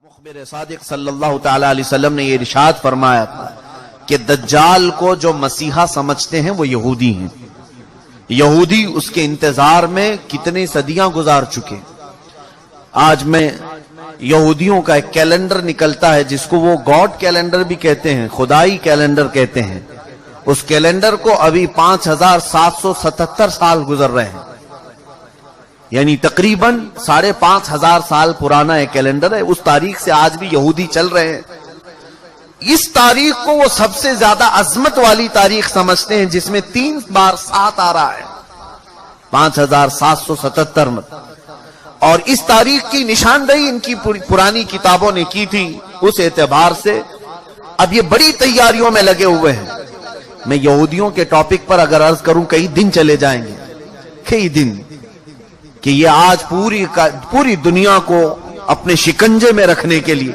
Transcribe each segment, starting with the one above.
مخبر صادق صلی اللہ تعالی علیہ وسلم نے یہ ارشاد فرمایا تھا کہ دجال کو جو مسیحا سمجھتے ہیں وہ یہودی ہیں. یہودی اس کے انتظار میں کتنی صدیاں گزار چکے. آج میں یہودیوں کا ایک کیلنڈر نکلتا ہے جس کو وہ گاڈ کیلنڈر بھی کہتے ہیں, خدائی کیلنڈر کہتے ہیں. اس کیلنڈر کو ابھی 5777 سال گزر رہے ہیں, یعنی تقریباً 5500 سال پرانا ایک کیلنڈر ہے. اس تاریخ سے آج بھی یہودی چل رہے ہیں. اس تاریخ کو وہ سب سے زیادہ عظمت والی تاریخ سمجھتے ہیں جس میں 3 بار 7 آ رہا ہے, 5777. اور اس تاریخ کی نشاندہی ان کی پرانی کتابوں نے کی تھی. اس اعتبار سے اب یہ بڑی تیاریوں میں لگے ہوئے ہیں. میں یہودیوں کے ٹاپک پر اگر عرض کروں کئی دن چلے جائیں گے, کئی دن, کہ یہ آج پوری دنیا کو اپنے شکنجے میں رکھنے کے لیے,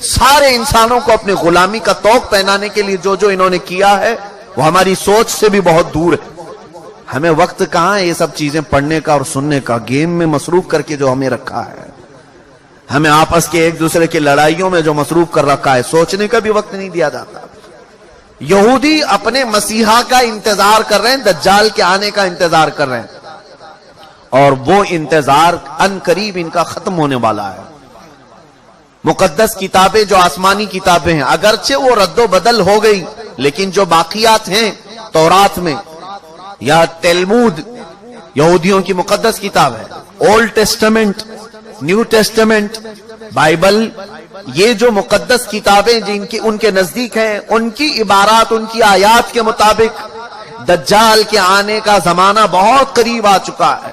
سارے انسانوں کو اپنے غلامی کا طوق پہنانے کے لیے جو انہوں نے کیا ہے وہ ہماری سوچ سے بھی بہت دور ہے. ہمیں وقت کہاں ہے یہ سب چیزیں پڑھنے کا اور سننے کا. گیم میں مصروف کر کے جو ہمیں رکھا ہے, ہمیں آپس کے ایک دوسرے کی لڑائیوں میں جو مصروف کر رکھا ہے, سوچنے کا بھی وقت نہیں دیا جاتا. یہودی اپنے مسیحا کا انتظار کر رہے ہیں, دجال کے آنے کا انتظار کر رہے ہیں, اور وہ انتظار ان قریب ان کا ختم ہونے والا ہے. مقدس کتابیں جو آسمانی کتابیں ہیں, اگرچہ وہ رد و بدل ہو گئی, لیکن جو باقیات ہیں تورات میں یا تلمود, یہودیوں کی مقدس کتاب ہے, old testament, new testament, Bible, یہ جو مقدس کتابیں جن کی ان کے نزدیک ہیں, ان کی عبارات, ان کی آیات کے مطابق دجال کے آنے کا زمانہ بہت قریب آ چکا ہے.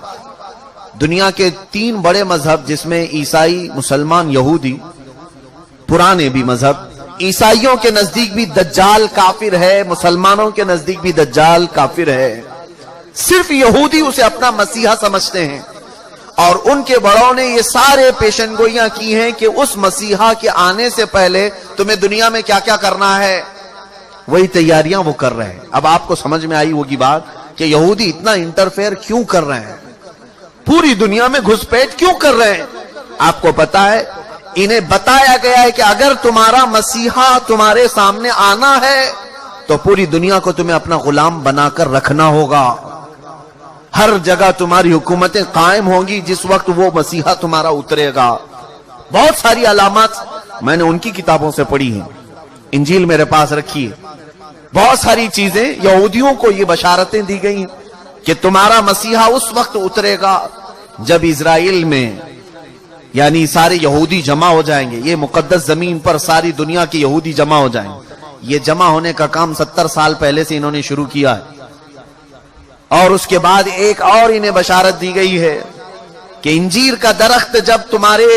دنیا کے 3 بڑے مذہب جس میں عیسائی, مسلمان, یہودی, پرانے بھی مذہب, عیسائیوں کے نزدیک بھی دجال کافر ہے, مسلمانوں کے نزدیک بھی دجال کافر ہے. صرف یہودی اسے اپنا مسیحا سمجھتے ہیں, اور ان کے بڑوں نے یہ سارے پیشن گوئیاں کی ہیں کہ اس مسیحا کے آنے سے پہلے تمہیں دنیا میں کیا کیا کرنا ہے, وہی تیاریاں وہ کر رہے ہیں. اب آپ کو سمجھ میں آئی ہوگی بات کہ یہودی اتنا انٹرفیئر کیوں کر رہے ہیں, پوری دنیا میں گھسپیٹ کیوں کر رہے ہیں. آپ کو پتا ہے, انہیں بتایا گیا ہے کہ اگر تمہارا مسیحا تمہارے سامنے آنا ہے تو پوری دنیا کو تمہیں اپنا غلام بنا کر رکھنا ہوگا. ہر جگہ تمہاری حکومتیں قائم ہوں گی جس وقت وہ مسیحا تمہارا اترے گا. بہت ساری علامات میں نے ان کی کتابوں سے پڑھی ہیں, انجیل میرے پاس رکھی ہے. بہت ساری چیزیں یہودیوں کو یہ بشارتیں دی گئی ہیں کہ تمہارا مسیحا اس وقت اترے گا جب اسرائیل میں, یعنی سارے یہودی جمع ہو جائیں گے. یہ مقدس زمین پر ساری دنیا کے یہودی جمع ہو جائیں گے. یہ جمع ہونے کا کام 70 سال پہلے سے انہوں نے شروع کیا ہے. اور اس کے بعد ایک اور انہیں بشارت دی گئی ہے کہ انجیر کا درخت جب تمہارے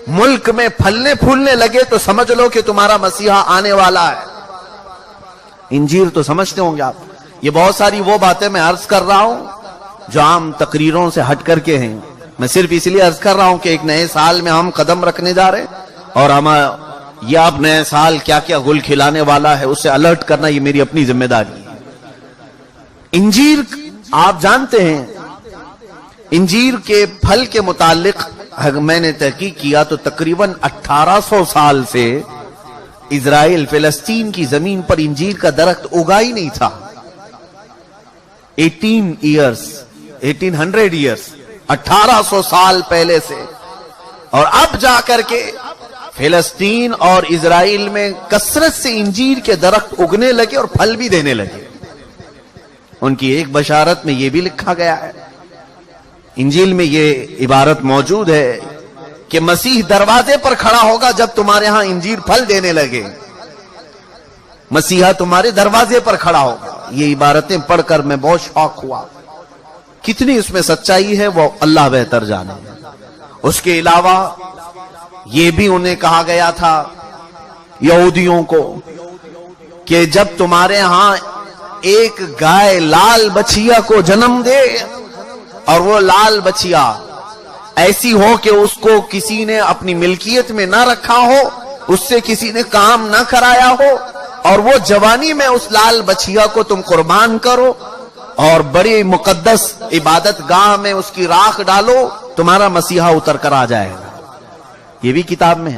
ملک میں پھلنے پھولنے لگے تو سمجھ لو کہ تمہارا مسیحا آنے والا ہے. انجیر تو سمجھتے ہوں گے آپ. یہ بہت ساری وہ باتیں میں عرض کر رہا ہوں جو عام تقریروں سے ہٹ کر کے ہیں. میں صرف اس لیے عرض کر رہا ہوں کہ ایک نئے سال میں ہم قدم رکھنے جا رہے ہیں, اور ہم یہ اب نئے سال کیا کیا گل کھلانے والا ہے اس سے الرٹ کرنا یہ میری اپنی ذمہ داری ہے. انجیر آپ جانتے ہیں, انجیر کے پھل کے متعلق میں نے تحقیق کیا تو تقریباً 1800 سال سے اسرائیل فلسطین کی زمین پر انجیر کا درخت اگا ہی نہیں تھا. 1800 ایئرس 1800 سال پہلے سے, اور اب جا کر کے فلسطین اور اسرائیل میں کثرت سے انجیر کے درخت اگنے لگے اور پھل بھی دینے لگے. ان کی ایک بشارت میں یہ بھی لکھا گیا ہے, انجیل میں یہ عبارت موجود ہے کہ مسیح دروازے پر کھڑا ہوگا جب تمہارے ہاں انجیر پھل دینے لگے. مسیحا تمہارے دروازے پر کھڑا ہوگا. یہ عبارتیں پڑھ کر میں بہت شوق ہوا. کتنی اس میں سچائی ہے وہ اللہ بہتر جانے. اس کے علاوہ یہ بھی انہیں کہا گیا تھا یہودیوں کو کہ جب تمہارے ہاں ایک گائے لال بچیا کو جنم دے, اور وہ لال بچیا ایسی ہو کہ اس کو کسی نے اپنی ملکیت میں نہ رکھا ہو, اس سے کسی نے کام نہ کرایا ہو, اور وہ جوانی میں اس لال بچیا کو تم قربان کرو اور بڑی مقدس عبادت گاہ میں اس کی راکھ ڈالو, تمہارا مسیحا اتر کر آ جائے گا. یہ بھی کتاب میں ہے.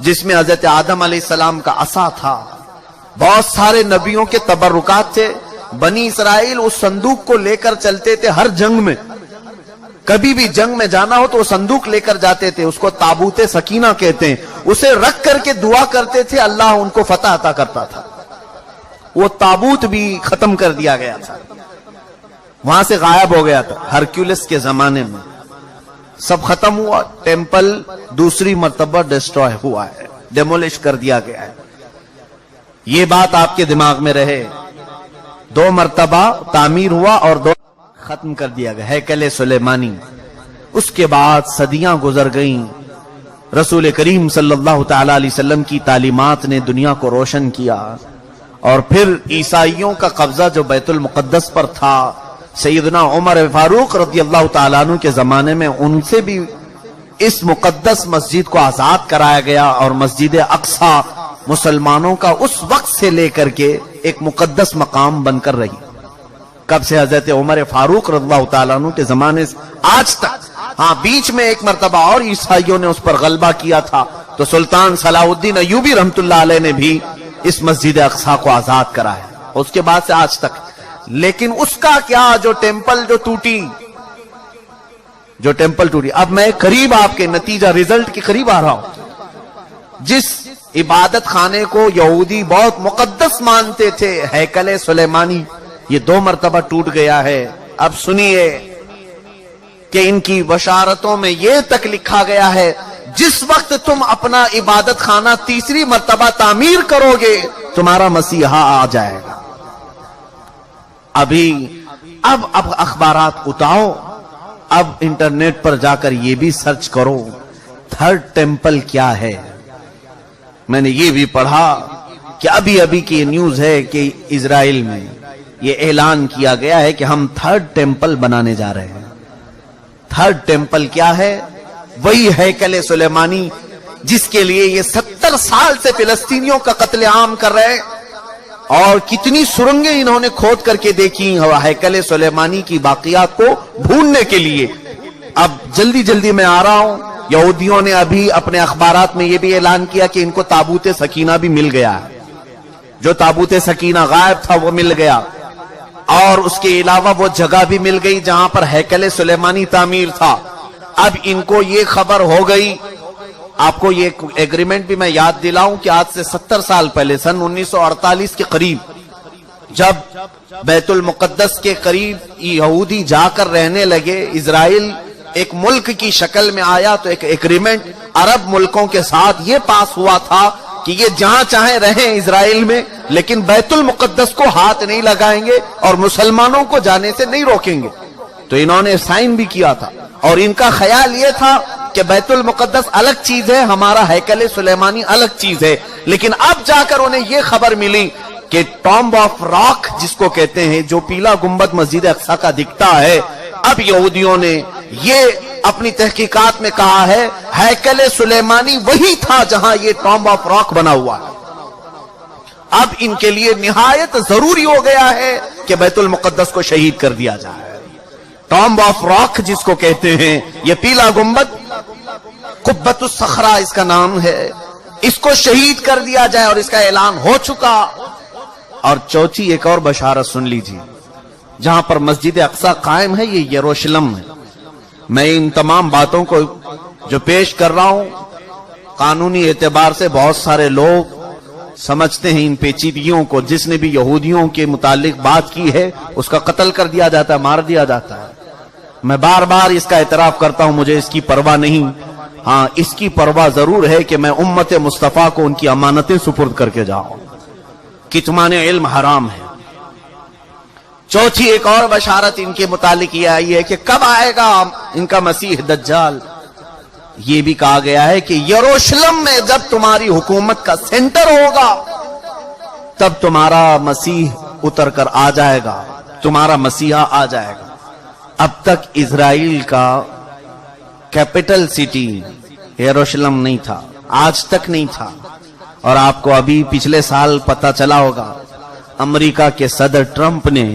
جس میں حضرت آدم علیہ السلام کا عصا تھا، بہت سارے نبیوں کے تبرکات تھے. بنی اسرائیل اس صندوق کو لے کر چلتے تھے ہر جنگ میں. کبھی بھی جنگ میں جانا ہو تو وہ صندوق لے کر جاتے تھے، اس کو تابوت سکینہ کہتے ہیں. اسے رکھ کر کے دعا کرتے تھے، اللہ ان کو فتح عطا کرتا تھا. وہ تابوت بھی ختم کر دیا گیا تھا، وہاں سے غائب ہو گیا تھا. ہرکیولس کے زمانے میں سب ختم ہوا. ٹیمپل دوسری مرتبہ ڈسٹروائے ہوا ہے، ڈیمولش کر دیا گیا ہے. یہ بات آپ کے دماغ میں رہے. 2 مرتبہ تعمیر ہوا اور 2 ختم کر دیا گیا، ہیکل سلیمانی. اس کے بعد صدیاں گزر گئیں. رسول کریم صلی اللہ تعالی علیہ وسلم کی تعلیمات نے دنیا کو روشن کیا، اور پھر عیسائیوں کا قبضہ جو بیت المقدس پر تھا، سیدنا عمر فاروق رضی اللہ تعالیٰ عنہ کے زمانے میں ان سے بھی اس مقدس مسجد کو آزاد کرایا گیا، اور مسجد اقصی مسلمانوں کا اس وقت سے لے کر کے ایک مقدس مقام بن کر رہی. کب سے؟ حضرت عمر فاروق رضی اللہ تعالیٰ عنہ کے زمانے سے آج تک. ہاں، بیچ میں ایک مرتبہ اور عیسائیوں نے اس پر غلبہ کیا تھا، تو سلطان صلاح الدین ایوبی رحمت اللہ علیہ نے بھی اس مسجد اقصی کو آزاد کرایا. اس کے بعد سے آج تک. لیکن اس کا کیا جو ٹیمپل جو ٹوٹی. اب میں قریب آپ کے نتیجہ ریزلٹ کے قریب آ رہا ہوں. جس عبادت خانے کو یہودی بہت مقدس مانتے تھے، ہیکل سلیمانی، یہ 2 مرتبہ ٹوٹ گیا ہے. اب سنیے کہ ان کی بشارتوں میں یہ تک لکھا گیا ہے، جس وقت تم اپنا عبادت خانہ تیسری مرتبہ تعمیر کرو گے، تمہارا مسیحا آ جائے گا. اب اخبارات اٹھاؤ، اب انٹرنیٹ پر جا کر یہ بھی سرچ کرو 3rd ٹیمپل کیا ہے. میں نے یہ بھی پڑھا کہ ابھی کی نیوز ہے کہ اسرائیل میں یہ اعلان کیا گیا ہے کہ ہم 3rd ٹیمپل بنانے جا رہے ہیں. 3rd ٹیمپل کیا ہے؟ وہی ہیکل سلیمانی جس کے لیے یہ 70 سال سے فلسطینیوں کا قتل عام کر رہے ہیں، اور کتنی سرنگیں انہوں نے کھود کر کے دیکھی ہیکل سلیمانی کی باقیات کو ڈھونڈنے کے لیے. اب جلدی میں آ رہا ہوں. یہودیوں نے ابھی اپنے اخبارات میں یہ بھی اعلان کیا کہ ان کو تابوت سکینہ بھی مل گیا ہے. جو تابوت سکینہ غائب تھا وہ مل گیا، اور اس کے علاوہ وہ جگہ بھی مل گئی جہاں پر ہیکل سلیمانی تعمیر تھا. اب ان کو یہ خبر ہو گئی. آپ کو یہ ایگریمنٹ بھی میں یاد دلاؤں کہ آج سے 70 سال پہلے، سن 1948 کے قریب، جب بیت المقدس کے قریب یہودی جا کر رہنے لگے، اسرائیل ایک ملک کی شکل میں آیا، تو ایک ایگریمنٹ عرب ملکوں کے ساتھ یہ پاس ہوا تھا کہ یہ جہاں چاہیں رہیں اسرائیل میں، لیکن بیت المقدس کو ہاتھ نہیں لگائیں گے اور مسلمانوں کو جانے سے نہیں روکیں گے. تو انہوں نے سائن بھی کیا تھا، اور ان کا خیال یہ تھا کہ بیت المقدس الگ چیز ہے، ہمارا ہیکل سلیمانی الگ چیز ہے. لیکن اب جا کر انہیں یہ خبر ملی کہ ٹامب آف راک جس کو کہتے ہیں، جو پیلا گنبد مسجد اقصی کا دکھتا ہے، اب یہودیوں نے یہ اپنی تحقیقات میں کہا ہے ہیکل سلیمانی وہی تھا جہاں یہ ٹامب آف راک بنا ہوا ہے. اب ان کے لیے نہایت ضروری ہو گیا ہے کہ بیت المقدس کو شہید کر دیا جائے. ٹامب آف راک جس کو کہتے ہیں، یہ پیلا گنبد، قبۃ الصخرہ اس کا نام ہے، اس کو شہید کر دیا جائے، اور اس کا اعلان ہو چکا. اور چوتھی ایک اور بشارت سن لیجیے، جہاں پر مسجد اقصی قائم ہے، یہ یروشلم ہے. میں ان تمام باتوں کو جو پیش کر رہا ہوں، قانونی اعتبار سے بہت سارے لوگ سمجھتے ہیں ان پیچیدگیوں کو. جس نے بھی یہودیوں کے متعلق بات کی ہے اس کا قتل کر دیا جاتا ہے، مار دیا جاتا ہے. میں بار بار اس کا اعتراف کرتا ہوں، مجھے اس کی پرواہ نہیں. ہاں، اس کی پرواہ ضرور ہے کہ میں امت مصطفیٰ کو ان کی امانتیں سپرد کر کے جاؤں. کتمان علم حرام ہے. چوتھی ایک اور بشارت ان کے متعلق یہ آئی ہے کہ کب آئے گا ان کا مسیح دجال. یہ بھی کہا گیا ہے کہ یروشلم میں جب تمہاری حکومت کا سینٹر ہوگا تب تمہارا مسیح اتر کر آ جائے گا، تمہارا مسیحا آ جائے گا. اب تک اسرائیل کا کیپٹل سٹی یروشلم نہیں تھا، آج تک نہیں تھا. اور آپ کو ابھی پچھلے سال پتہ چلا ہوگا، امریکہ کے صدر ٹرمپ نے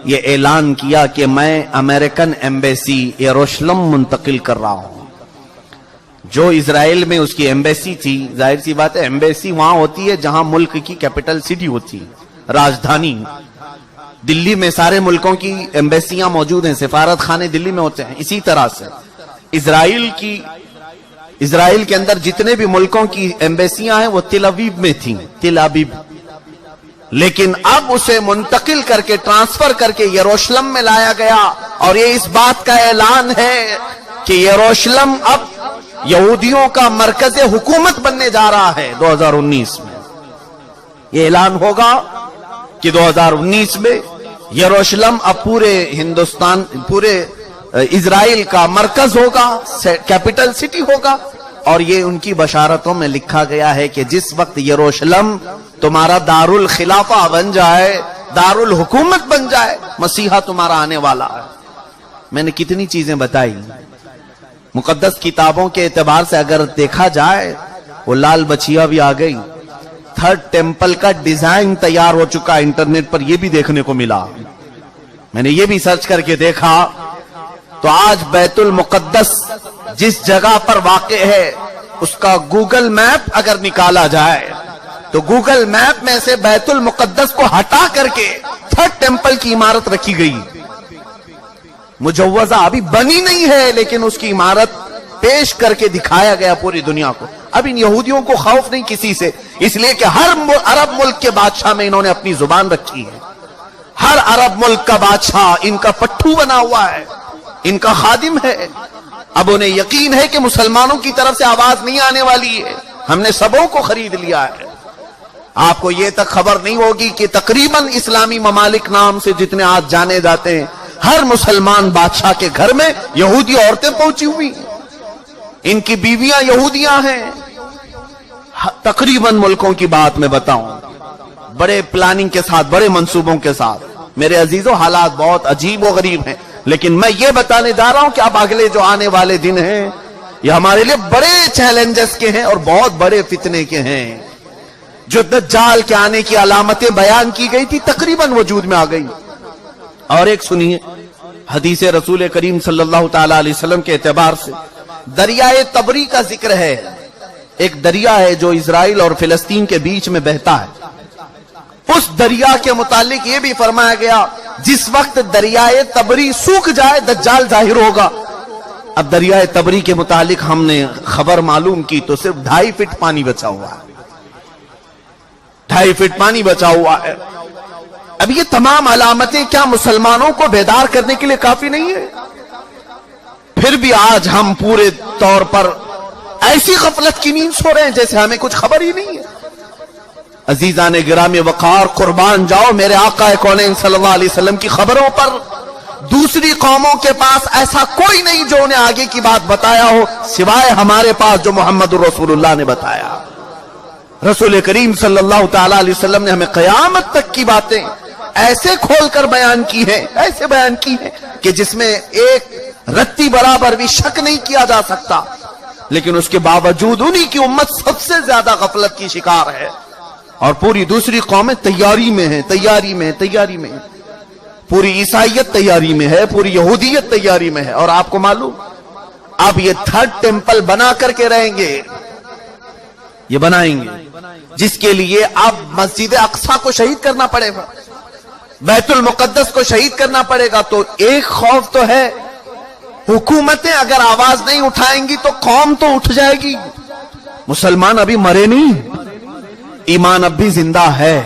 یہ اعلان کیا کہ میں امریکن ایمبیسی یروشلم منتقل کر رہا ہوں. جو اسرائیل میں اس کی ایمبیسی تھی، ظاہر سی بات ہے ایمبیسی وہاں ہوتی ہے جہاں ملک کی کیپٹل سٹی ہوتی ہے، راجدھانی۔ دلی میں سارے ملکوں کی ایمبیسیاں موجود ہیں، سفارت خانے دلی میں ہوتے ہیں۔ اسی طرح سے اسرائیل کے اندر جتنے بھی ملکوں کی ایمبیسیاں ہیں وہ تل ابیب میں تھیں، تل ابیب، لیکن اب اسے منتقل کر کے ٹرانسفر کر کے یروشلم میں لایا گیا، اور یہ اس بات کا اعلان ہے کہ یروشلم اب یہودیوں کا مرکز حکومت بننے جا رہا ہے 2019 میں۔ یہ اعلان ہوگا کہ 2019 میں یروشلم اب پورے ہندوستان، پورے اسرائیل کا مرکز ہوگا، کیپٹل سٹی ہوگا۔ اور یہ ان کی بشارتوں میں لکھا گیا ہے کہ جس وقت یروشلم تمہارا دارالخلافہ بن جائے، دارالحکومت بن جائے، مسیحا تمہارا آنے والا ہے۔ میں نے کتنی چیزیں بتائی، مقدس کتابوں کے اعتبار سے اگر دیکھا جائے، وہ لال بچیا بھی آ گئی، تھرڈ ٹیمپل کا ڈیزائن تیار ہو چکا، انٹرنیٹ پر یہ بھی دیکھنے کو ملا۔ میں نے یہ بھی سرچ کر کے دیکھا تو آج بیت المقدس جس جگہ پر واقع ہے اس کا گوگل میپ اگر نکالا جائے تو گوگل میپ میں سے بیت المقدس کو ہٹا کر کے تھرڈ ٹیمپل کی عمارت رکھی گئی، مجوزہ ابھی بنی نہیں ہے لیکن اس کی عمارت پیش کر کے دکھایا گیا پوری دنیا کو۔ اب ان یہودیوں کو خوف نہیں کسی سے، اس لیے کہ ہر عرب ملک کے بادشاہ میں انہوں نے اپنی زبان رکھی ہے، ہر عرب ملک کا بادشاہ ان کا پٹھو بنا ہوا ہے، ان کا خادم ہے۔ اب انہیں یقین ہے کہ مسلمانوں کی طرف سے آواز نہیں آنے والی ہے، ہم نے سبوں کو خرید لیا ہے۔ آپ کو یہ تک خبر نہیں ہوگی کہ تقریباً اسلامی ممالک نام سے جتنے آج جانے جاتے ہیں، ہر مسلمان بادشاہ کے گھر میں یہودی عورتیں پہنچی ہوئی ہیں، ان کی بیویاں یہودیاں ہیں۔ تقریباً ملکوں کی بات میں بتاؤں، بڑے پلاننگ کے ساتھ، بڑے منصوبوں کے ساتھ۔ میرے عزیزوں، حالات بہت عجیب و غریب ہیں، لیکن میں یہ بتانے جا رہا ہوں کہ اب اگلے جو آنے والے دن ہیں یہ ہمارے لیے بڑے چیلنجز کے ہیں اور بہت بڑے فتنے کے ہیں۔ جو دجال کے آنے کی علامتیں بیان کی گئی تھی تقریباً وجود میں آ گئی۔ اور ایک سنیے، حدیث رسول کریم صلی اللہ تعالی علیہ وسلم کے اعتبار سے دریائے تبری کا ذکر ہے۔ ایک دریا ہے جو اسرائیل اور فلسطین کے بیچ میں بہتا ہے، اس دریا کے متعلق یہ بھی فرمایا گیا جس وقت دریائے تبری سوکھ جائے دجال ظاہر ہوگا۔ اب دریائے تبری کے متعلق ہم نے خبر معلوم کی تو صرف 2.5 فٹ پانی بچا ہوا ہے، 2.5 فٹ پانی بچا ہوا ہے۔ اب یہ تمام علامتیں کیا مسلمانوں کو بیدار کرنے کے لیے کافی نہیں ہے؟ پھر بھی آج ہم پورے طور پر ایسی غفلت کی نیند سو رہے ہیں جیسے ہمیں کچھ خبر ہی نہیں ہے۔ عزیزان گرامی وقار، قربان جاؤ میرے آقا کونین صلی اللہ علیہ وسلم کی خبروں پر۔ دوسری قوموں کے پاس ایسا کوئی نہیں جو انہیں آگے کی بات بتایا ہو سوائے ہمارے پاس جو محمد رسول اللہ نے بتایا۔ رسول کریم صلی اللہ تعالی علیہ وسلم نے ہمیں قیامت تک کی باتیں ایسے کھول کر بیان کی ہے، ایسے بیان کی ہے کہ جس میں ایک رتی برابر بھی شک نہیں کیا جا سکتا، لیکن اس کے باوجود انہی کی امت سب سے زیادہ غفلت کی شکار ہے، اور پوری دوسری قومیں تیاری میں ہیں، تیاری میں ہیں۔ پوری عیسائیت تیاری میں ہے، پوری یہودیت تیاری میں ہے۔ اور آپ کو معلوم اب یہ تھرڈ ٹیمپل بنا کر کے رہیں گے، یہ بنائیں گے، جس کے لیے اب مسجد اقصی کو شہید کرنا پڑے گا، بیت المقدس کو شہید کرنا پڑے گا۔ تو ایک خوف تو ہے، حکومتیں اگر آواز نہیں اٹھائیں گی تو قوم تو اٹھ جائے گی۔ مسلمان ابھی مرے نہیں، ایمان اب بھی زندہ ہے،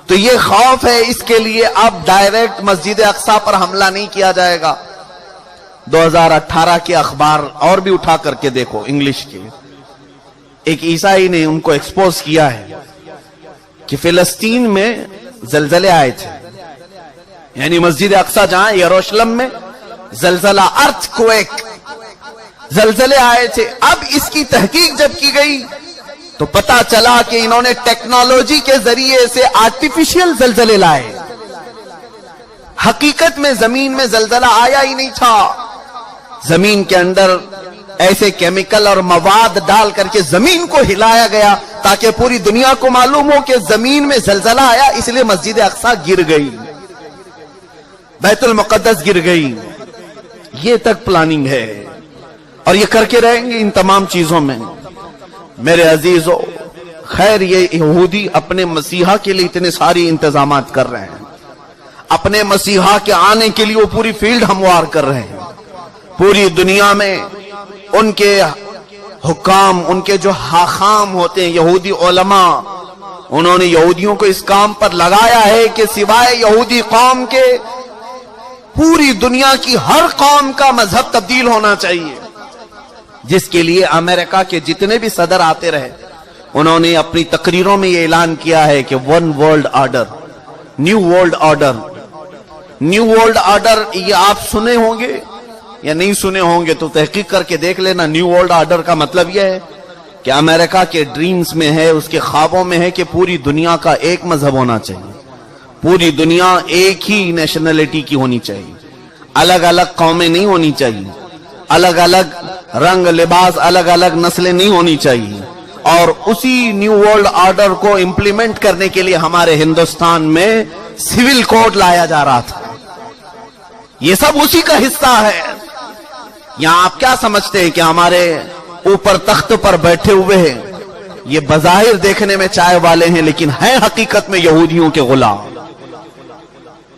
تو یہ خوف ہے، اس کے لیے اب ڈائریکٹ مسجد اقصی پر حملہ نہیں کیا جائے گا۔ 2018 کے اخبار اور بھی اٹھا کر کے دیکھو، انگلش کے، ایک عیسائی نے ان کو ایکسپوز کیا ہے کہ فلسطین میں زلزلے آئے تھے، یعنی مسجد اقصی جہاں یروشلم میں زلزلہ، ارتھ کویک، زلزلے آئے تھے۔ اب اس کی تحقیق جب کی گئی تو پتا چلا کہ انہوں نے ٹیکنالوجی کے ذریعے سے آرٹیفیشل زلزلے لائے، حقیقت میں زمین میں زلزلہ آیا ہی نہیں تھا۔ زمین کے اندر ایسے کیمیکل اور مواد ڈال کر کے زمین کو ہلایا گیا تاکہ پوری دنیا کو معلوم ہو کہ زمین میں زلزلہ آیا، اس لیے مسجد اقصی گر گئی، بیت المقدس گر گئی۔ یہ تک پلاننگ ہے۔ اور یہ کر کے رہیں گے ان تمام چیزوں میں۔ میرے عزیزو، خیر یہ یہودی اپنے مسیحا کے لیے اتنے ساری انتظامات کر رہے ہیں، اپنے مسیحا کے آنے کے لیے وہ پوری فیلڈ ہموار کر رہے ہیں۔ پوری دنیا میں ان کے حکام، ان کے جو حاخام ہوتے ہیں یہودی علماء، انہوں نے یہودیوں کو اس کام پر لگایا ہے کہ سوائے یہودی قوم کے پوری دنیا کی ہر قوم کا مذہب تبدیل ہونا چاہیے، جس کے لیے امریکہ کے جتنے بھی صدر آتے رہے انہوں نے اپنی تقریروں میں یہ اعلان کیا ہے کہ one world order, new world order. New world order یہ آپ سنے ہوں گے یا نہیں سنے ہوں گے تو تحقیق کر کے دیکھ لینا۔ نیو ورلڈ آرڈر کا مطلب یہ ہے کہ امریکہ کے ڈریمز میں ہے، اس کے خوابوں میں ہے کہ پوری دنیا کا ایک مذہب ہونا چاہیے، پوری دنیا ایک ہی نیشنلٹی کی ہونی چاہیے، الگ الگ قومیں نہیں ہونی چاہیے، الگ الگ رنگ لباس، الگ الگ نسلیں نہیں ہونی چاہیے۔ اور اسی نیو ورلڈ آرڈر کو امپلیمنٹ کرنے کے لیے ہمارے ہندوستان میں سول کوڈ لایا جا رہا تھا، یہ سب اسی کا حصہ ہے۔ یہاں آپ کیا سمجھتے ہیں کہ ہمارے اوپر تخت پر بیٹھے ہوئے ہیں، یہ بظاہر دیکھنے میں چائے والے ہیں لیکن ہیں حقیقت میں یہودیوں کے غلام،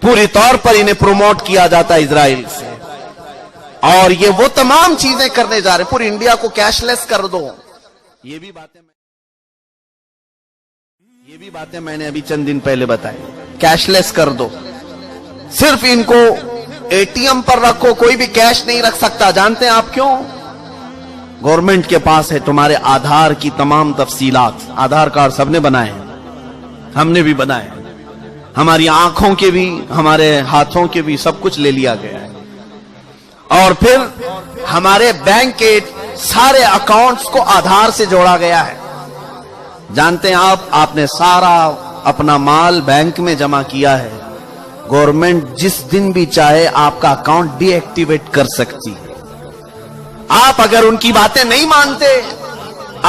پوری طور پر انہیں پروموٹ کیا جاتا ہے اسرائیل سے، اور یہ وہ تمام چیزیں کرنے جا رہے ہیں۔ پوری انڈیا کو کیش لیس کر دو، یہ بھی باتیں میں نے ابھی چند دن پہلے بتائی، کیش لیس کر دو، صرف ان کو اے ٹی ایم پر رکھو، کوئی بھی کیش نہیں رکھ سکتا۔ جانتے ہیں آپ کیوں؟ گورنمنٹ کے پاس ہے تمہارے آدھار کی تمام تفصیلات، آدھار کارڈ سب نے بنائے ہیں، ہم نے بھی بنائے ہیں، ہماری آنکھوں کے بھی، ہمارے ہاتھوں کے بھی، سب کچھ لے لیا گیا ہے۔ اور پھر ہمارے بینک کے سارے اکاؤنٹس کو آدھار سے جوڑا گیا ہے۔ جانتے ہیں آپ نے سارا اپنا مال بینک میں جمع کیا ہے، گورنمنٹ جس دن بھی چاہے آپ کا اکاؤنٹ ڈی ایکٹیویٹ کر سکتی ہے۔ آپ اگر ان کی باتیں نہیں مانتے،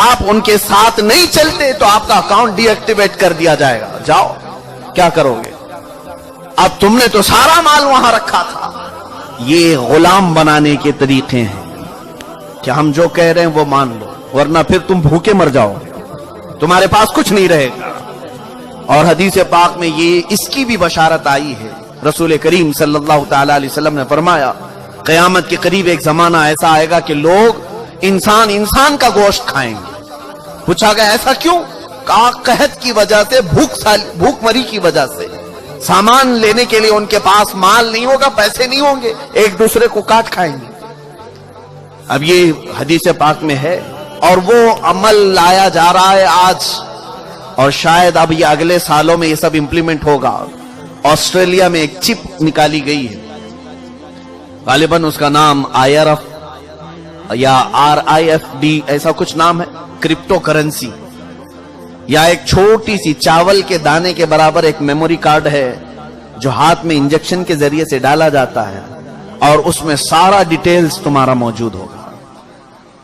آپ ان کے ساتھ نہیں چلتے تو آپ کا اکاؤنٹ ڈی ایکٹیویٹ کر دیا جائے گا۔ جاؤ، کیا کرو گے؟ اب تم نے تو سارا مال وہاں رکھا تھا۔ یہ غلام بنانے کے طریقے ہیں کہ ہم جو کہہ رہے ہیں وہ مان لو، ورنہ پھر تم بھوکے مر جاؤ گے، تمہارے پاس کچھ نہیں رہے گا۔ اور حدیث پاک میں یہ اس کی بھی بشارت آئی ہے، رسول کریم صلی اللہ تعالی علیہ وسلم نے فرمایا قیامت کے قریب ایک زمانہ ایسا آئے گا کہ لوگ انسان کا گوشت کھائیں گے۔ پوچھا گیا ایسا کیوں؟ کہا قحط کی وجہ سے، بھوک مری کی وجہ سے، سامان لینے کے لیے ان کے پاس مال نہیں ہوگا، پیسے نہیں ہوں گے، ایک دوسرے کو کاٹ کھائیں گے۔ اب یہ حدیث پاک میں ہے اور وہ عمل لایا جا رہا ہے آج، اور شاید اب یہ اگلے سالوں میں یہ سب امپلیمنٹ ہوگا۔ آسٹریلیا میں ایک چپ نکالی گئی ہے، غالباً اس کا نام IRF یا RIFD ایسا کچھ نام ہے، کرپٹو کرنسی، یا ایک چھوٹی سی چاول کے دانے کے برابر ایک میموری کارڈ ہے جو ہاتھ میں انجیکشن کے ذریعے سے ڈالا جاتا ہے، اور اس میں سارا ڈیٹیلز تمہارا موجود ہوگا،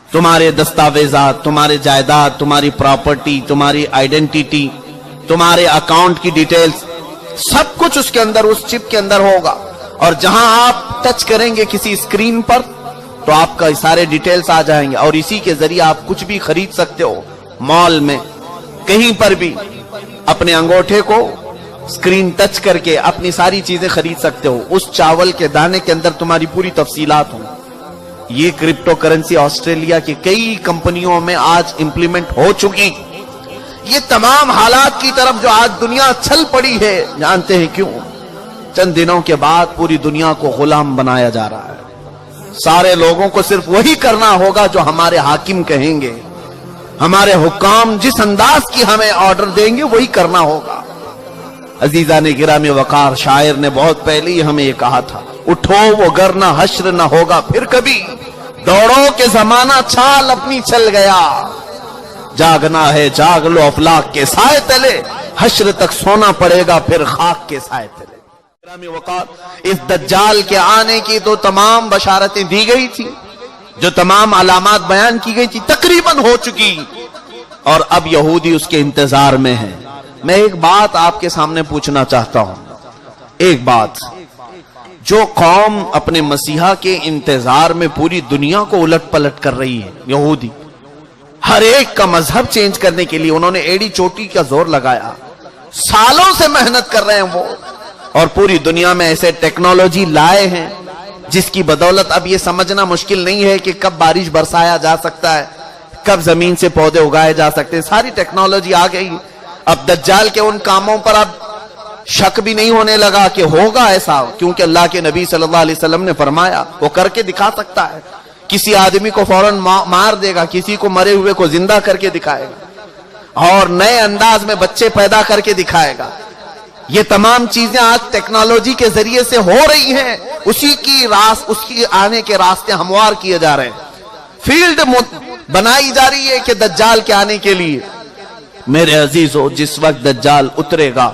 تمہارے دستاویزات، تمہارے جائیداد، تمہاری پراپرٹی، تمہاری آئیڈینٹیٹی، تمہارے اکاؤنٹ کی ڈیٹیلز، سب کچھ اس کے اندر، اس چپ کے اندر ہوگا۔ اور جہاں آپ ٹچ کریں گے کسی اسکرین پر تو آپ کا سارے ڈیٹیلز آ جائیں گے، اور اسی کے ذریعے آپ کچھ بھی خرید سکتے ہو، مال میں کہیں پر بھی اپنے انگوٹھے کو اسکرین ٹچ کر کے اپنی ساری چیزیں خرید سکتے ہو۔ اس چاول کے دانے کے اندر تمہاری پوری تفصیلات ہوں۔ یہ کرپٹو کرنسی آسٹریلیا کی کئی کمپنیوں میں آج امپلیمنٹ ہو چکی۔ یہ تمام حالات کی طرف جو آج دنیا چھل پڑی ہے، جانتے ہیں کیوں؟ چند دنوں کے بعد پوری دنیا کو غلام بنایا جا رہا ہے۔ سارے لوگوں کو صرف وہی کرنا ہوگا جو ہمارے حاکم کہیں گے، ہمارے حکام جس انداز کی ہمیں آرڈر دیں گے وہی کرنا ہوگا۔ عزیزان گرامی وقار، شاعر نے بہت پہلے ہی ہمیں یہ کہا تھا، اٹھو وہ گر نہ حشر نہ ہوگا پھر کبھی، دوڑو کہ زمانہ چھال اپنی چل گیا، جاگنا ہے جاگ لو افلاک کے سائے تلے، حشر تک سونا پڑے گا پھر خاک کے سائے تلے۔ گرامی وقار، اس دجال کے آنے کی تو تمام بشارتیں دی گئی تھی، جو تمام علامات بیان کی گئی تھی تقریباً ہو چکی، اور اب یہودی اس کے انتظار میں ہیں۔ میں ایک بات آپ کے سامنے پوچھنا چاہتا ہوں، ایک بات، جو قوم اپنے مسیحا کے انتظار میں پوری دنیا کو الٹ پلٹ کر رہی ہے، یہودی، ہر ایک کا مذہب چینج کرنے کے لیے انہوں نے ایڑی چوٹی کا زور لگایا، سالوں سے محنت کر رہے ہیں وہ، اور پوری دنیا میں ایسے ٹیکنالوجی لائے ہیں جس کی بدولت اب یہ سمجھنا مشکل نہیں ہے کہ کب بارش برسایا جا سکتا ہے، کب زمین سے پودے اگائے جا سکتے ہیں، ساری ٹیکنالوجی آ گئی۔ اب دجال کے ان کاموں پر اب شک بھی نہیں ہونے لگا کہ ہوگا ایسا، کیونکہ اللہ کے نبی صلی اللہ علیہ وسلم نے فرمایا وہ کر کے دکھا سکتا ہے، کسی آدمی کو فوراً مار دے گا، کسی کو مرے ہوئے کو زندہ کر کے دکھائے گا، اور نئے انداز میں بچے پیدا کر کے دکھائے گا۔ یہ تمام چیزیں آج ٹیکنالوجی کے ذریعے سے ہو رہی ہیں، اس کی آنے کے راستے ہموار کیے جا رہے ہیں، فیلڈ بنائی جا رہی ہے کہ دجال کے آنے کے لیے۔ میرے عزیزو، جس وقت دجال اترے گا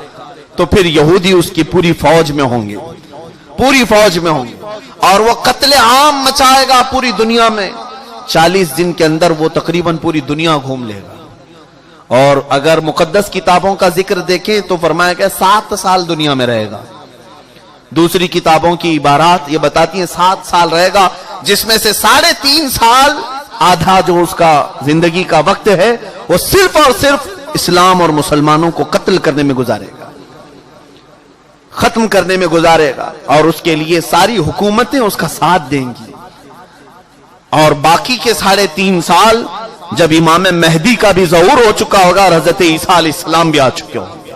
تو پھر یہودی اس کی پوری فوج میں ہوں گے، پوری فوج میں ہوں گے، اور وہ قتل عام مچائے گا پوری دنیا میں۔ 40 دن کے اندر وہ تقریباً پوری دنیا گھوم لے گا، اور اگر مقدس کتابوں کا ذکر دیکھیں تو فرمایا کہ 7 سال دنیا میں رہے گا۔ دوسری کتابوں کی عبارات یہ بتاتی ہیں 7 سال رہے گا، جس میں سے 3.5 سال، آدھا جو اس کا زندگی کا وقت ہے وہ صرف اور صرف اسلام اور مسلمانوں کو قتل کرنے میں گزارے گا، ختم کرنے میں گزارے گا، اور اس کے لیے ساری حکومتیں اس کا ساتھ دیں گی۔ اور باقی کے 3.5 سال جب امام مہدی کا بھی ظہور ہو چکا ہوگا اور حضرت عیسیٰ علیہ السلام بھی آ چکے ہوں گے،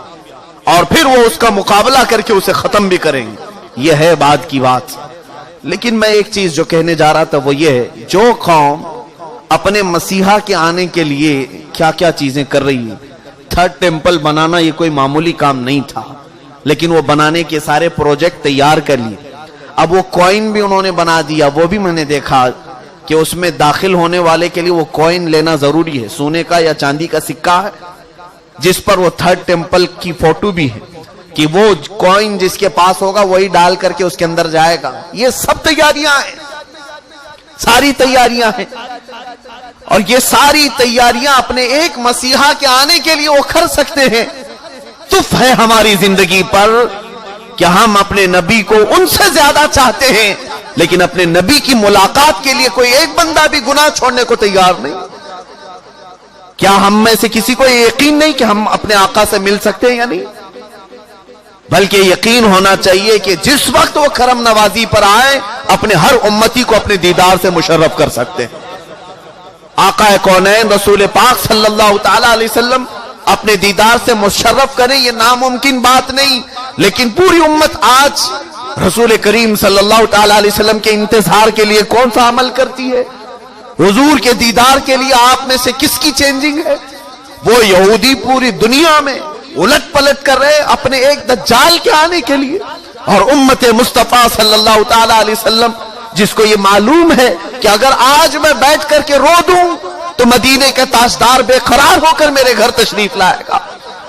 اور پھر وہ اس کا مقابلہ کر کے اسے ختم بھی کریں گے۔ یہ ہے بعد کی بات۔ لیکن میں ایک چیز جو کہنے جا رہا تھا وہ یہ ہے، جو قوم اپنے مسیحا کے آنے کے لیے کیا کیا چیزیں کر رہی ہیں، 3rd ٹیمپل بنانا یہ کوئی معمولی کام نہیں تھا، لیکن وہ بنانے کے سارے پروجیکٹ تیار کر لیے۔ اب وہ کوئن بھی انہوں نے بنا دیا، وہ بھی میں نے دیکھا کہ اس میں داخل ہونے والے کے لیے وہ کوئن لینا ضروری ہے، سونے کا یا چاندی کا سکہ ہے، جس پر وہ 3rd ٹیمپل کی فوٹو بھی ہے، کہ وہ کوئن جس کے پاس ہوگا وہی ڈال کر کے اس کے اندر جائے گا۔ یہ سب تیاریاں ہیں، ساری تیاریاں ہیں، اور یہ ساری تیاریاں اپنے ایک مسیحا کے آنے کے لیے وہ کر سکتے ہیں۔ تف ہے ہماری زندگی پر کہ ہم اپنے نبی کو ان سے زیادہ چاہتے ہیں، لیکن اپنے نبی کی ملاقات کے لیے کوئی ایک بندہ بھی گناہ چھوڑنے کو تیار نہیں۔ کیا ہم میں سے کسی کو یہ یقین نہیں کہ ہم اپنے آقا سے مل سکتے ہیں یا نہیں؟ بلکہ یقین ہونا چاہیے کہ جس وقت وہ کرم نوازی پر آئے، اپنے ہر امتی کو اپنے دیدار سے مشرف کر سکتے ہیں۔ آقا کونین رسول پاک صلی اللہ تعالی علیہ وسلم اپنے دیدار سے مشرف کریں، یہ ناممکن بات نہیں، لیکن پوری امت آج رسول کریم صلی اللہ تعالی علیہ وسلم کے انتظار کے لیے کون سا عمل کرتی ہے؟ حضور کے دیدار کے لیے آپ میں سے کس کی چینجنگ ہے؟ وہ یہودی پوری دنیا میں الٹ پلٹ کر رہے اپنے ایک دجال کے آنے کے لیے، اور امت مصطفیٰ صلی اللہ تعالی علیہ وسلم جس کو یہ معلوم ہے کہ اگر آج میں بیٹھ کر کے رو دوں تو مدینے کے تاجدار بے قرار ہو کر میرے گھر تشریف لائے گا،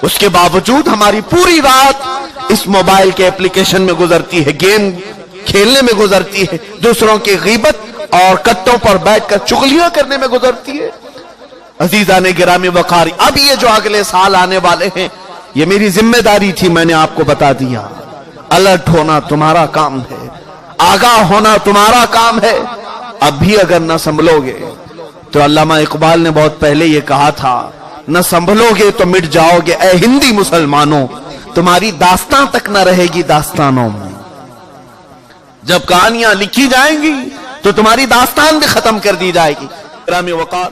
اس کے باوجود ہماری پوری رات اس موبائل کے اپلیکیشن میں گزرتی ہے، گیم کھیلنے میں گزرتی ہے، دوسروں کی غیبت اور کٹوں پر بیٹھ کر چغلیاں کرنے میں گزرتی ہے۔ عزیزان گرامی وقار، اب یہ جو اگلے سال آنے والے ہیں، یہ میری ذمہ داری تھی، میں نے آپ کو بتا دیا۔ الرٹ ہونا تمہارا کام ہے، آگاہ ہونا تمہارا کام ہے۔ اب بھی اگر نہ سنبھلو گے تو علامہ اقبال نے بہت پہلے یہ کہا تھا، نہ سنبھلو گے تو مٹ جاؤ گے اے ہندی مسلمانوں، تمہاری داستان تک نہ رہے گی داستانوں میں۔ جب کہانیاں لکھی جائیں گی تو تمہاری داستان بھی ختم کر دی جائے گی۔ گرامی وقار